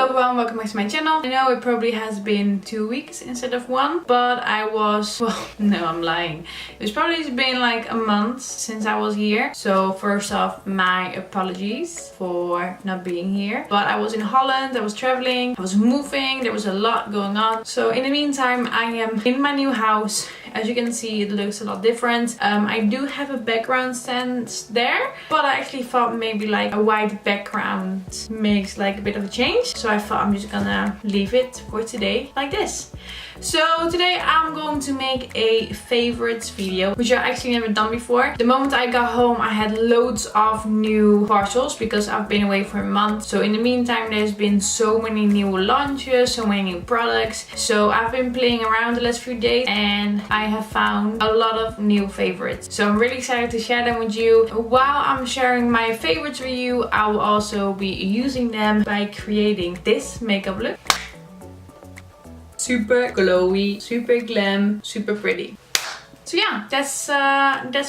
Hello everyone, welcome back to my channel. I know it probably has been 2 weeks instead of 1, but I was, well, no, I'm lying. It's probably been like a month since I was here. So first off, my apologies for not being here. But I was in Holland, I was traveling, I was moving, there was a lot going on. So in the meantime, I am in my new house. As you can see, it looks a lot different. I do have a background stand there, but I actually thought maybe like a white background makes like a bit of a change. So I thought I'm just gonna leave it for today like this. So today I'm going to make a favorites video, which I've actually never done before. The moment I got home, I had loads of new parcels because I've been away for a month. So in the meantime, there's been so many new launches, so many new products. So I've been playing around the last few days and I have found a lot of new favorites. So I'm really excited to share them with you. While I'm sharing my favorites with you, I will also be using them by creating this makeup look. Super glowy, super glam, super pretty. So yeah, that's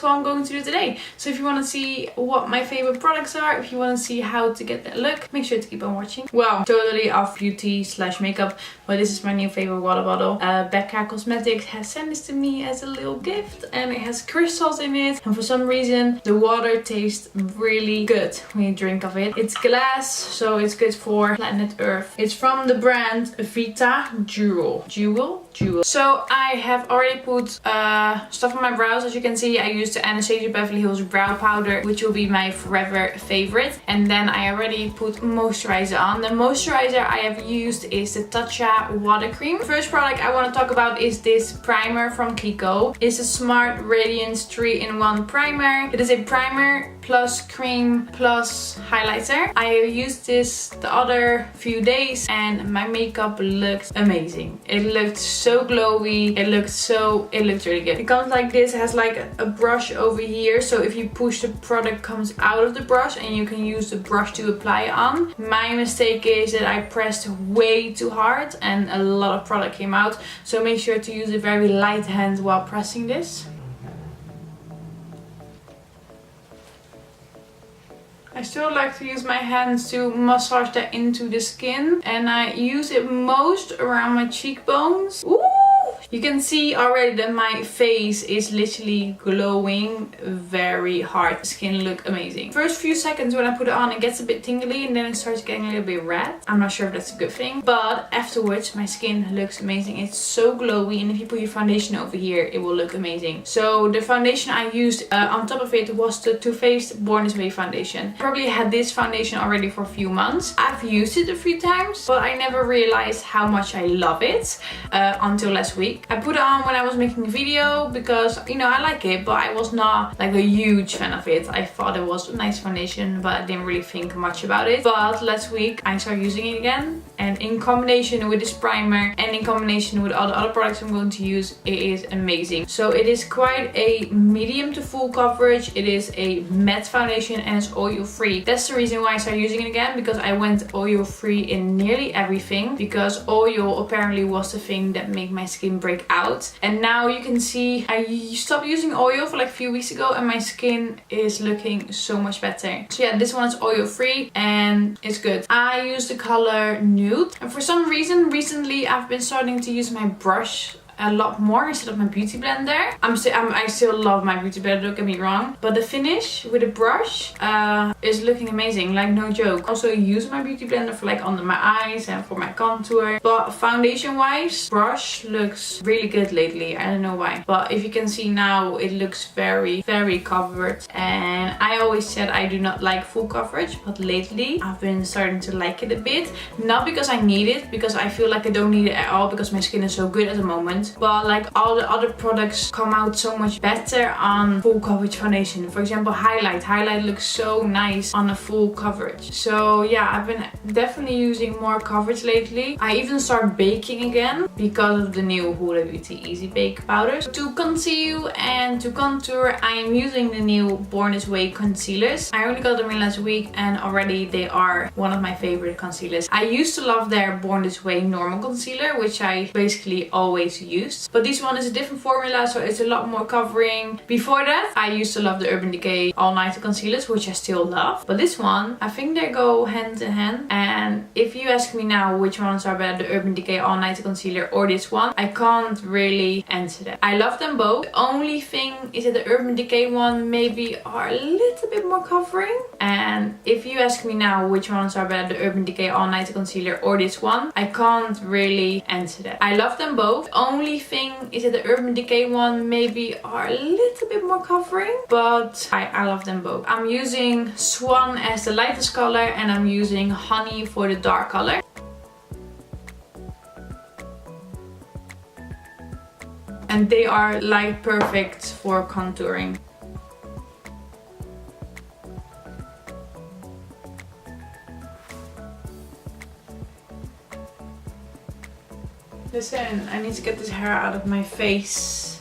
what I'm going to do today. So if you want to see what my favorite products are, if you want to see how to get that look, make sure to keep on watching. Well, totally off beauty slash makeup, but this is my new favorite water bottle. Becca Cosmetics has sent this to me as a little gift and it has crystals in it. And for some reason, the water tastes really good when you drink of it. It's glass, so it's good for planet Earth. It's from the brand Vita Juwel. Juwel. So I have already put stuff on my brows. As you can see, I used the Anastasia Beverly Hills brow powder, which will be my forever favorite. And then I already put moisturizer on. The moisturizer I have used is the Tatcha water cream. The first product I want to talk about is this primer from Kiko. It's a Smart Radiance 3-in-1 primer. It is a primer plus cream plus highlighter. I have used this the other few days and my makeup looks amazing. It looked so glowy. It looked really good. It comes like this. It has like a brush over here, so if you push, the product comes out of the brush and you can use the brush to apply it on. My mistake is that I pressed way too hard and a lot of product came out, so make sure to use a very light hand while pressing this. I still like to use my hands to massage that into the skin, and I use it most around my cheekbones. Ooh! You can see already that my face is literally glowing very hard. The skin look amazing. First few seconds when I put it on, it gets a bit tingly and then it starts getting a little bit red. I'm not sure if that's a good thing, but afterwards my skin looks amazing. It's so glowy, and if you put your foundation over here, it will look amazing. So the foundation I used on top of it was the Too Faced Born This Way foundation. I probably had this foundation already for a few months. I've used it a few times, but I never realized how much I love it until last week. I put it on when I was making a video because, you know, I like it, but I was not like a huge fan of it. I thought it was a nice foundation, but I didn't really think much about it. But last week I started using it again, and in combination with this primer and in combination with all the other products I'm going to use, it is amazing. So it is quite a medium to full coverage. It is a matte foundation and it's oil free. That's the reason why I started using it again, because I went oil free in nearly everything, because oil apparently was the thing that made my skin break out. And now you can see I stopped using oil for like a few weeks ago and my skin is looking so much better. So yeah, this one is oil free and it's good. I use the color Nude, and for some reason recently I've been starting to use my brush a lot more instead of my beauty blender. I still love my beauty blender, don't get me wrong, but the finish with the brush is looking amazing, like no joke. Also use my beauty blender for like under my eyes and for my contour, but foundation wise, brush looks really good lately. I don't know why, but if you can see now, it looks very covered, and I always said I do not like full coverage, but lately I've been starting to like it a bit. Not because I need it, because I feel like I don't need it at all because my skin is so good at the moment, but like all the other products come out so much better on full coverage foundation. For example, highlight looks so nice on a full coverage. So yeah, I've been definitely using more coverage lately. I even start baking again because of the new Huda Beauty Easy Bake powders. To conceal and to contour, I am using the new Born This Way concealers. I only got them in last week and already they are one of my favorite concealers. I used to love their Born This Way normal concealer, which I basically always use used. But this one is a different formula, so it's a lot more covering. Before that, I used to love the Urban Decay All Nighter Concealers, which I still love. But this one, I think they go hand in hand. And if you ask me now which ones are better, the Urban Decay All Nighter Concealer or this one, I can't really answer that. I love them both. The only thing is that the Urban Decay one maybe are a little bit more covering. And if you ask me now which ones are better, the Urban Decay All Nighter Concealer or this one, I can't really answer that. I love them both. The only thing is that the Urban Decay one maybe are a little bit more covering, but I love them both. I'm using Swan as the lightest color and I'm using Honey for the dark color. And they are like perfect for contouring. Listen, I need to get this hair out of my face.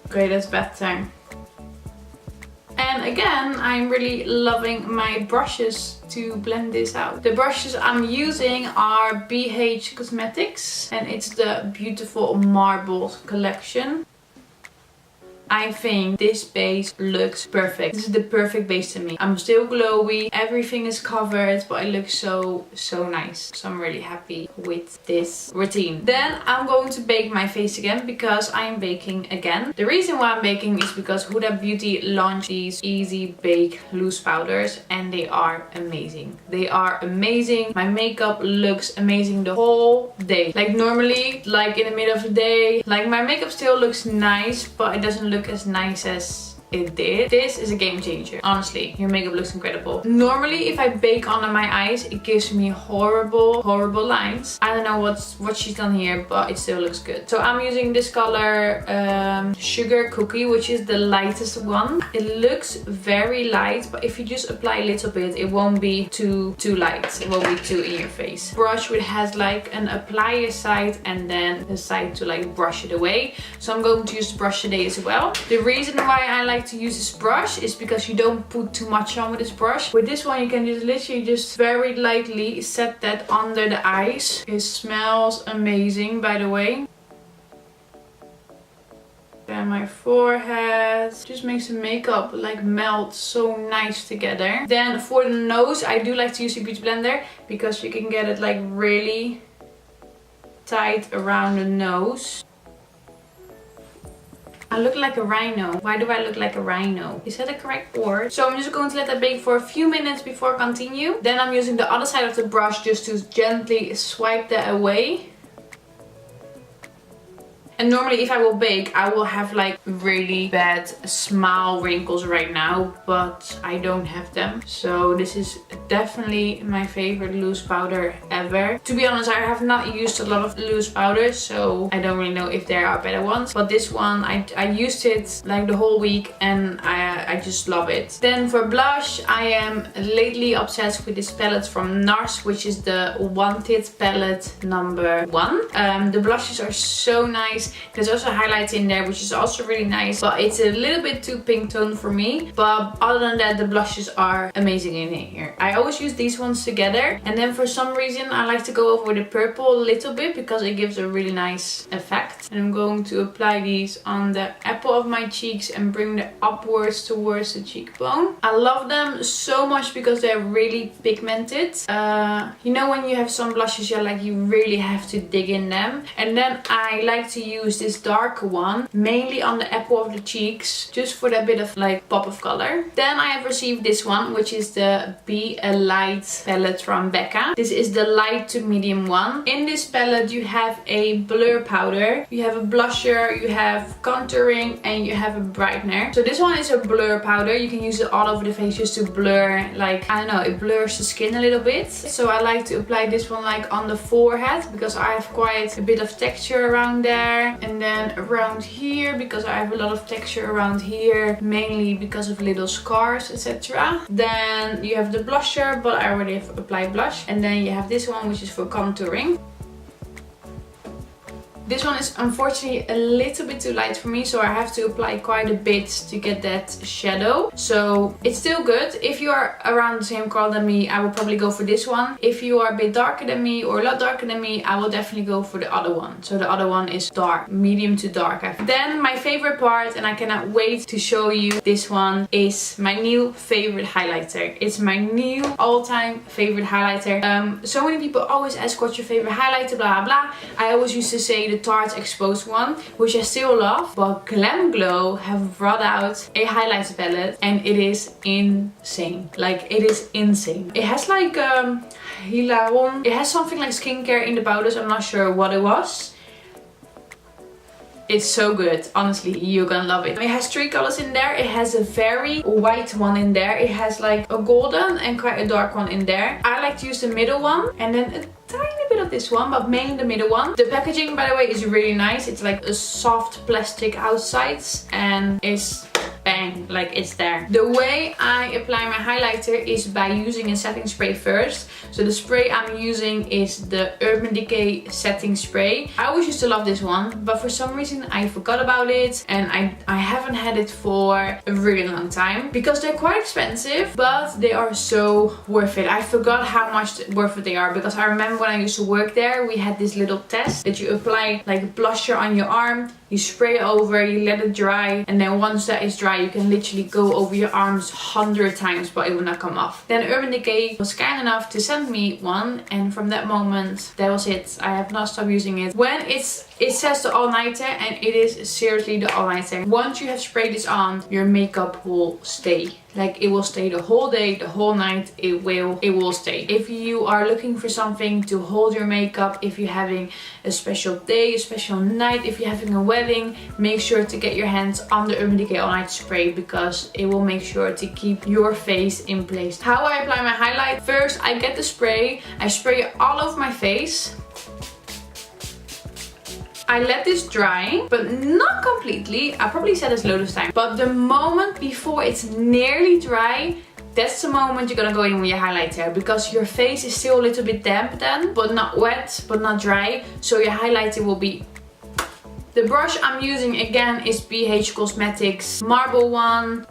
Okay, that's better. And again, I'm really loving my brushes to blend this out. The brushes I'm using are BH Cosmetics and it's the Beautiful Marbles collection. I think this base looks perfect. This is the perfect base to me. I'm still glowy, everything is covered, but it looks so nice. So I'm really happy with this routine. Then I'm going to bake my face again because I'm baking again. The reason why I'm baking is because Huda Beauty launched these easy bake loose powders and they are amazing. They are amazing. My makeup looks amazing the whole day. Like normally, like in the middle of the day, like my makeup still looks nice, but it doesn't look as nice as it did. This is a game changer. Honestly, your makeup looks incredible. Normally, if I bake under my eyes, it gives me horrible lines. I don't know what she's done here, but it still looks good. So I'm using this color Sugar Cookie, which is the lightest one. It looks very light, but if you just apply a little bit, it won't be too light. It won't be too in your face. Brush which has like an applier side and then the side to like brush it away. So I'm going to use the brush today as well. The reason why I like to use this brush is because you don't put too much on with this brush. With this one you can just literally just very lightly set that under the eyes. It smells amazing, by the way. And my forehead just makes the makeup like melt so nice together. Then for the nose I do like to use the beauty blender because you can get it like really tight around the nose. I look like a rhino. Why do I look like a rhino? Is that a correct word? So I'm just going to let that bake for a few minutes before I continue. Then I'm using the other side of the brush just to gently swipe that away. And normally if I will bake, I will have like really bad smile wrinkles right now, but I don't have them. So this is definitely my favorite loose powder ever. To be honest, I have not used a lot of loose powders, so I don't really know if there are better ones. But this one, I used it like the whole week and I just love it. Then for blush, I am lately obsessed with this palette from Nars, which is the Wanted palette number 1. The blushes are so nice. There's also highlights in there, which is also really nice, but it's a little bit too pink tone for me. But other than that, the blushes are amazing in here. I always use these ones together, and then for some reason I like to go over with the purple a little bit because it gives a really nice effect. And I'm going to apply these on the apple of my cheeks and bring them upwards towards the cheekbone. I love them so much because they're really pigmented. You know when you have some blushes, you really have to dig in them. And then I like to use this darker one mainly on the apple of the cheeks, just for that bit of like pop of color. Then I have received this one, which is the Be A Light palette from Becca. This is the light to medium one. In this palette you have a blur powder, you have a blusher, you have contouring, and you have a brightener. So this one is a blur powder. You can use it all over the face just to blur, like, I don't know, it blurs the skin a little bit. So I like to apply this one like on the forehead because I have quite a bit of texture around there, and then around here because I have a lot of texture around here, mainly because of little scars, etc. Then you have the blusher, but I already have applied blush, and then you have this one, which is for contouring. This one is unfortunately a little bit too light for me, so I have to apply quite a bit to get that shadow. So it's still good. If you are around the same color than me, I will probably go for this one. If you are a bit darker than me or a lot darker than me, I will definitely go for the other one. So the other one is dark, medium to dark. Then my favorite part, and I cannot wait to show you this one, is my new favorite highlighter. It's my new all-time favorite highlighter. So many people always ask what's your favorite highlighter, blah blah. I always used to say the Tarte Exposed one, which I still love, but Glamglow have brought out a highlighter palette and it is insane. Like, it is insane. It has like Hilaron. It has something like skincare in the powders. I'm not sure what it was. It's so good. Honestly, you're gonna love it. It has 3 colors in there. It has a very white one in there. It has like a golden and quite a dark one in there. I like to use the middle one and then a tiny bit of this one, but mainly the middle one. The packaging, by the way, is really nice. It's like a soft plastic outside and it's bang, like it's there. The way I apply my highlighter is by using a setting spray first. So the spray I'm using is the Urban Decay setting spray. I always used to love this one, but for some reason I forgot about it and I haven't had it for a really long time because they're quite expensive, but they are so worth it. I forgot how much worth it they are because I remember when I used to work there, we had this little test that you apply like blusher on your arm, you spray it over, you let it dry, and then once that is dry you can literally go over your arms 100 times but it will not come off. Then Urban Decay was kind enough to send me one, and from that moment that was it. I have not stopped using it. When it says the all-nighter, and it is seriously the all-nighter. Once you have sprayed this on, your makeup will stay. Like, it will stay the whole day, the whole night. It will stay. If you are looking for something to hold your makeup, if you're having a special day, a special night, if you're having a wedding, make sure to get your hands on the Urban Decay All Night Spray because it will make sure to keep your face in place. How I apply my highlight? First, I get the spray. I spray it all over my face. I let this dry, but not completely. I probably said this loads of times. But the moment before it's nearly dry, that's the moment you're gonna go in with your highlighter because your face is still a little bit damp then, but not wet, but not dry. So your highlighter will be... The brush I'm using again is BH Cosmetics Marble one.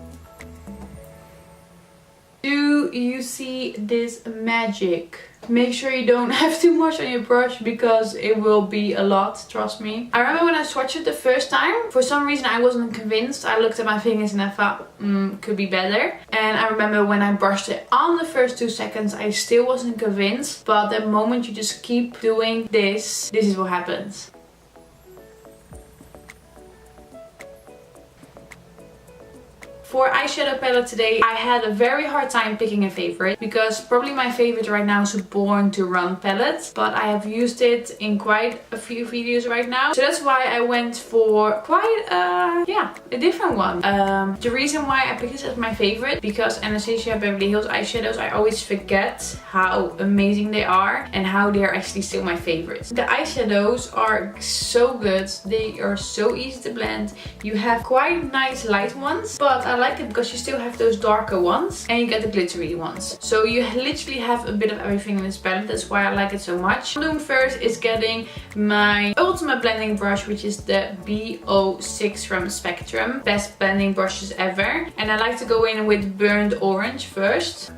Do you see this magic? Make sure you don't have too much on your brush because it will be a lot, trust me. I remember when I swatched it the first time, for some reason I wasn't convinced. I looked at my fingers and I thought, could be better. And I remember when I brushed it on the first 2 seconds, I still wasn't convinced. But the moment you just keep doing this is what happens. For eyeshadow palette today, I had a very hard time picking a favorite because probably my favorite right now is a Born to Run palette, but I have used it in quite a few videos right now. So that's why I went for quite a different one. The reason why I picked this as my favorite, because Anastasia Beverly Hills eyeshadows, I always forget how amazing they are and how they are actually still my favorites. The eyeshadows are so good. They are so easy to blend. You have quite nice light ones, but I like it because you still have those darker ones and you get the glittery ones. So you literally have a bit of everything in this palette. That's why I like it so much. What I'm doing first is getting my ultimate blending brush, which is the B06 from Spectrum. Best blending brushes ever. And I like to go in with Burnt Orange first.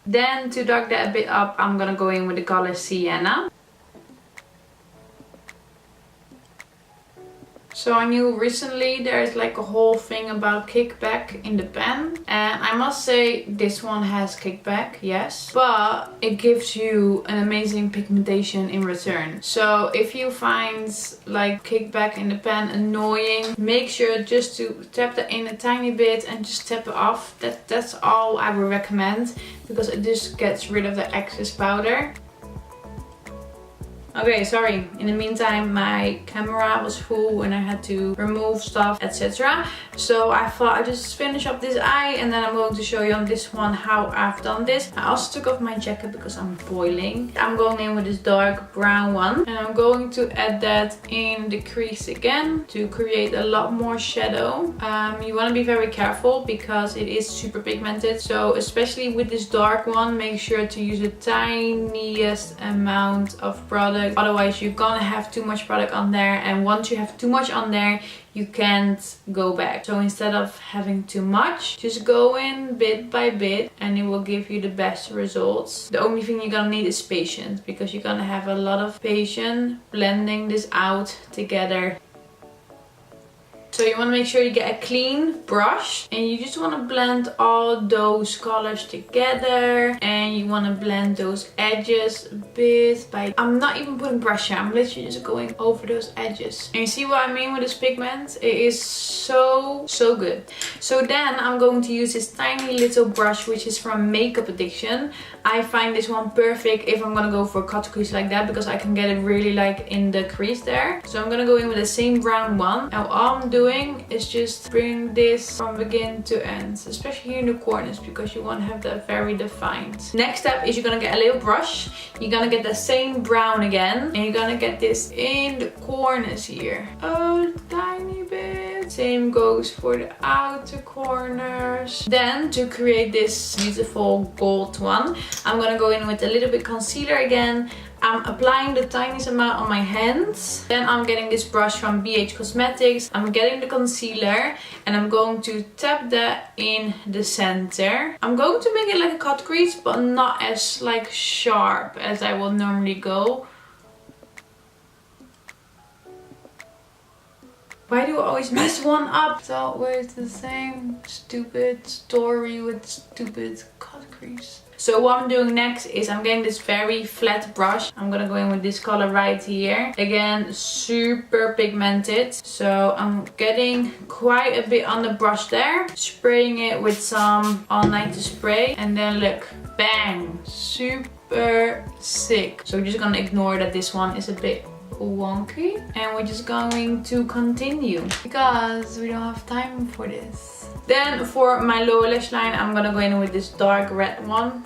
Then to dark that a bit up, I'm gonna go in with the color Sienna. So I knew recently there's like a whole thing about kickback in the pen, and I must say this one has kickback, yes, but it gives you an amazing pigmentation in return. So if you find like kickback in the pen annoying, make sure just to tap that in a tiny bit and just tap it off. That's all I would recommend because it just gets rid of the excess powder. Okay, sorry. In the meantime, my camera was full and I had to remove stuff, etc. So I thought I'd just finish up this eye and then I'm going to show you on this one how I've done this. I also took off my jacket because I'm boiling. I'm going in with this dark brown one and I'm going to add that in the crease again to create a lot more shadow. You want to be very careful because it is super pigmented. So especially with this dark one, make sure to use the tiniest amount of product. Otherwise you're gonna have too much product on there, and once you have too much on there you can't go back. So instead of having too much, just go in bit by bit and it will give you the best results. The only thing you're gonna need is patience, because you're gonna have a lot of patience blending this out together. So you want to make sure you get a clean brush and you just want to blend all those colors together, and you want to blend those edges bit by... I'm not even putting pressure, I'm literally just going over those edges. And you see what I mean with this pigment? It is so good. So then I'm going to use this tiny little brush which is from Makeup Addiction. I find this one perfect if I'm gonna go for a cut crease like that, because I can get it really like in the crease there. So I'm gonna go in with the same brown one, and all I'm doing is just bring this from begin to end, especially here in the corners, because you want to have that very defined. Next step is you're gonna get a little brush. You're gonna get the same brown again and you're gonna get this in the corners here, a tiny bit. Same goes for the outer corners. Then to create this beautiful gold one, I'm gonna go in with a little bit concealer again. I'm applying the tiniest amount on my hands. Then I'm getting this brush from BH Cosmetics. I'm getting the concealer and I'm going to tap that in the center. I'm going to make it like a cut crease, but not as like sharp as I will normally go. Why do I always mess one up? It's always the same stupid story with stupid cut crease. So what I'm doing next is I'm getting this very flat brush. I'm gonna go in with this color right here. Again, super pigmented. So I'm getting quite a bit on the brush there. Spraying it with some All Night to Spray. And then look, bang, super sick. So we're just gonna ignore that this one is a bit wonky, and we're just going to continue because we don't have time for this. Then for my lower lash line, I'm gonna go in with this dark red one.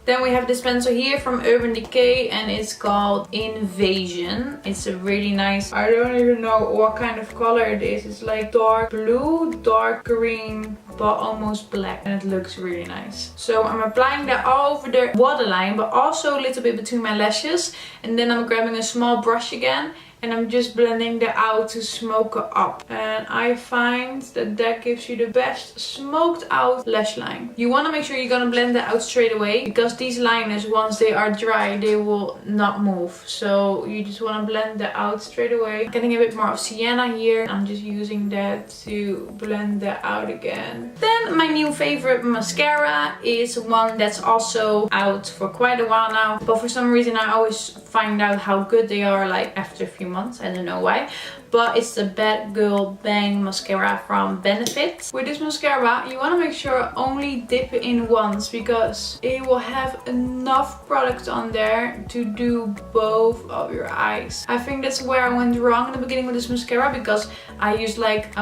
Then we have this pencil here from Urban Decay and it's called Invasion. It's a really nice, I don't even know what kind of color it is. It's like dark blue, dark green, but almost black, and it looks really nice. So I'm applying that all over the waterline, but also a little bit between my lashes. And then I'm grabbing a small brush again and I'm just blending that out to smoke it up. And I find that that gives you the best smoked out lash line. You want to make sure you're gonna blend that out straight away, because these liners, once they are dry, they will not move. So you just want to blend that out straight away. Getting a bit more of sienna here. I'm just using that to blend that out again. Then my new favorite mascara is one that's also out for quite a while now, but for some reason I always find out how good they are like after a few months. I don't know why, but it's the Bad Girl Bang mascara from Benefit. With this mascara, you want to make sure only dip it in once, because it will have enough product on there to do both of your eyes. I think that's where I went wrong in the beginning with this mascara, because I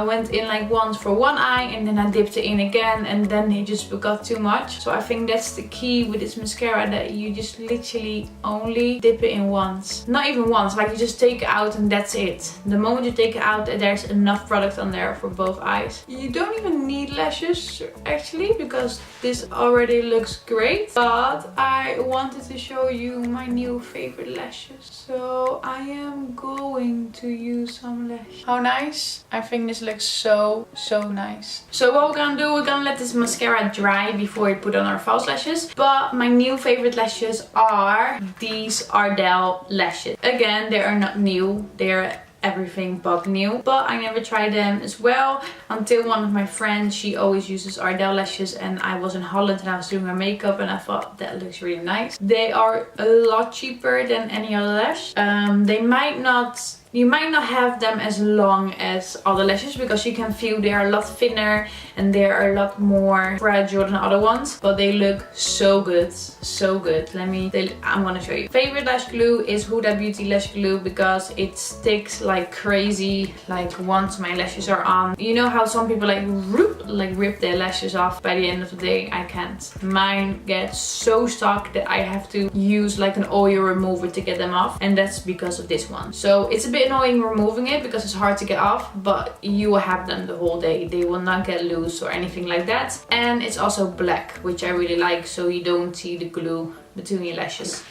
went in like once for one eye and then I dipped it in again, and then it just got too much. So I think that's the key with this mascara, that you just literally only dip it in once. Not even once, like you just take it out and that's it. The moment you take it out, there's enough product on there for both eyes. You don't even need lashes actually, because this already looks great, but I wanted to show you my new favorite lashes. So I am going to use some lashes. How nice? I think this looks so nice. So what we're gonna do, we're gonna let this mascara dry before we put on our false lashes. But my new favorite lashes are these Ardell lashes. Again, they are not new, they're everything but new, but I never tried them as well until one of my friends, she always uses Ardell lashes, and I was in Holland and I was doing her makeup and I thought that looks really nice. They are a lot cheaper than any other lash. They might not, You might not have them as long as other lashes because you can feel they are a lot thinner and they are a lot more fragile than other ones, but they look so good, so good. I'm gonna show you. Favorite lash glue is Huda Beauty lash glue because it sticks like crazy. Like once my lashes are on, you know how some people rip their lashes off by the end of the day? I can't. Mine gets so stuck that I have to use like an oil remover to get them off, and that's because of this one. So it's a bit annoying removing it because it's hard to get off, but you will have them the whole day. They will not get loose or anything like that. And it's also black, which I really like, so you don't see the glue between your lashes.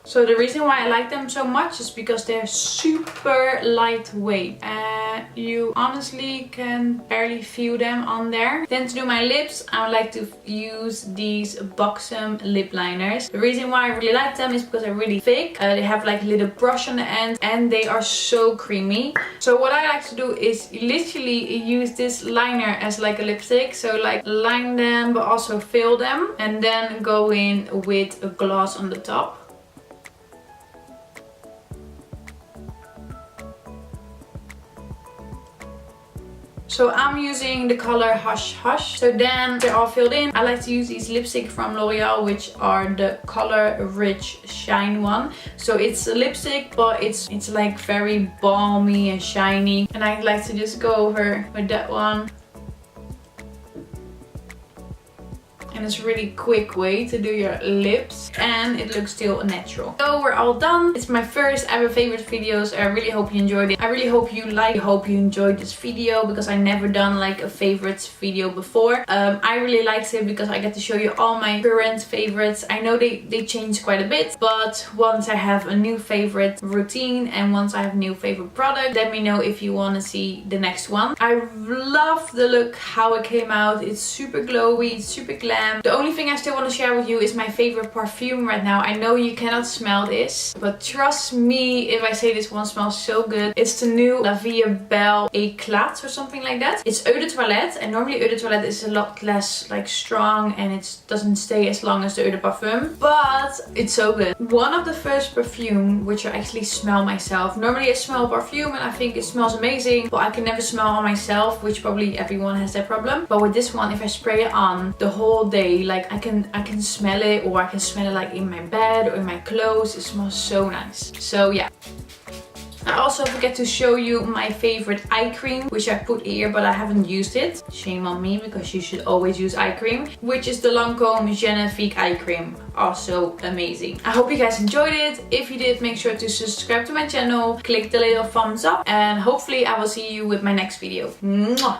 So the reason why I like them so much is because they're super lightweight. You honestly can barely feel them on there. Then to do my lips, I would like to use these Buxom lip liners. The reason why I really like them is because they're really thick. They have like a little brush on the end and they are so creamy. So what I like to do is literally use this liner as like a lipstick. So like line them but also fill them, and then go in with a gloss on the top. So I'm using the color Hush Hush. So then they're all filled in. I like to use these lipstick from L'Oreal, which are the color Rich Shine one. So it's a lipstick, but it's like very balmy and shiny. And I like to just go over with that one. And it's a really quick way to do your lips, and it looks still natural. So we're all done. It's my first ever favorite videos. I really hope you enjoyed it. I really hope you enjoyed this video because I never done like a favorites video before. I really liked it because I get to show you all my current favorites. I know they change quite a bit, but once I have a new favorite routine and once I have a new favorite product, let me know if you want to see the next one. I love the look, how it came out. It's super glowy, it's super glam. The only thing I still want to share with you is my favorite perfume right now. I know you cannot smell this, but trust me if I say this one smells so good. It's the new Belle Eclat or something like that. It's Eau de Toilette, and normally Eau de Toilette is a lot less like strong and it doesn't stay as long as the Eau de Parfum, but it's so good. One of the first perfume which I actually smell myself. Normally I smell perfume and I think it smells amazing, but I can never smell on myself, which probably everyone has that problem. But with this one, if I spray it on the whole day, like I can smell it, or I can smell it like in my bed or in my clothes. It smells so nice. So yeah. I also forget to show you my favorite eye cream, which I put here, but I haven't used it. Shame on me, because you should always use eye cream, which is the Lancome Genifique eye cream. Also amazing. I hope you guys enjoyed it. If you did, make sure to subscribe to my channel, click the little thumbs up, and hopefully I will see you with my next video. Mwah!